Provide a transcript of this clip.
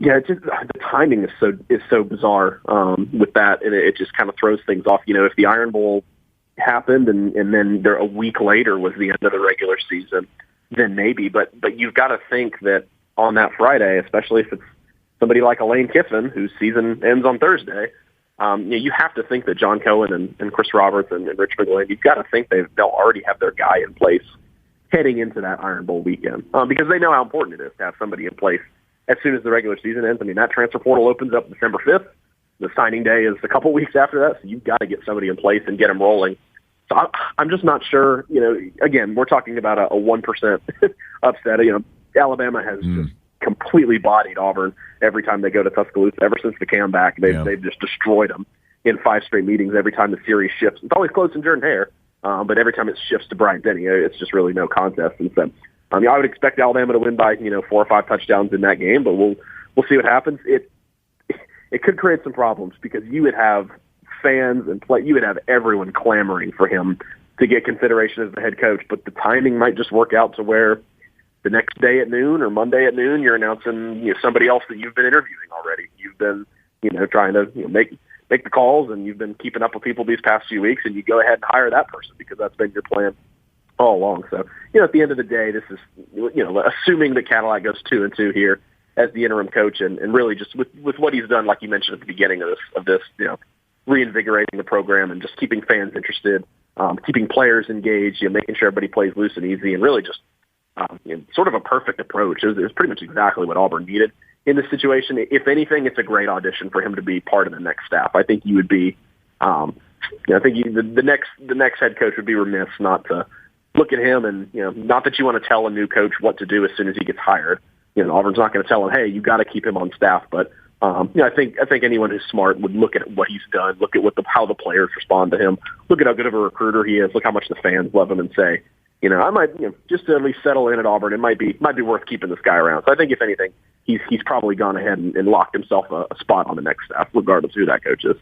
Yeah, it's just the timing is so bizarre with that, and it just kind of throws things off. If the Iron Bowl happened and then a week later was the end of the regular season, then maybe. But you've got to think that on that Friday, especially if it's somebody like Lane Kiffin, whose season ends on Thursday, you have to think that John Cohen and Chris Roberts and Rich McGlynn, you've got to think they'll already have their guy in place heading into that Iron Bowl weekend because they know how important it is to have somebody in place as soon as the regular season ends. I mean, that transfer portal opens up December 5th. The signing day is a couple weeks after that, so you've got to get somebody in place and get them rolling. So I'm just not sure. Again, we're talking about a 1% upset. Alabama has just completely bodied Auburn every time they go to Tuscaloosa. Ever since the comeback, they've just destroyed them in 5 straight meetings. Every time the series shifts, it's always close in Jordan-Hare, but every time it shifts to Bryant-Denny, it's just really no contest. And so, I would expect Alabama to win by 4 or 5 touchdowns in that game, but we'll see what happens. It could create some problems because you would have fans and you would have everyone clamoring for him to get consideration as the head coach, but the timing might just work out to where the next day at noon or Monday at noon, you're announcing somebody else that you've been interviewing already. You've been trying to make the calls, and you've been keeping up with people these past few weeks, and you go ahead and hire that person because that's been your plan all along. So at the end of the day, this is assuming that Cadillac goes 2-2 here as the interim coach, and really just with what he's done, like you mentioned at the beginning of this, reinvigorating the program and just keeping fans interested, keeping players engaged, making sure everybody plays loose and easy, and really just sort of a perfect approach. It was pretty much exactly what Auburn needed in this situation. If anything, it's a great audition for him to be part of the next staff. I think you would be, I think the next head coach would be remiss not to look at him, and not that you want to tell a new coach what to do as soon as he gets hired. Auburn's not going to tell him, hey, you got to keep him on staff, but I think anyone who's smart would look at what he's done, look at how the players respond to him, look at how good of a recruiter he is, look how much the fans love him, and say, I might, just to at least settle in at Auburn, it might be worth keeping this guy around. So I think if anything, he's probably gone ahead and locked himself a spot on the next staff, regardless of who that coach is.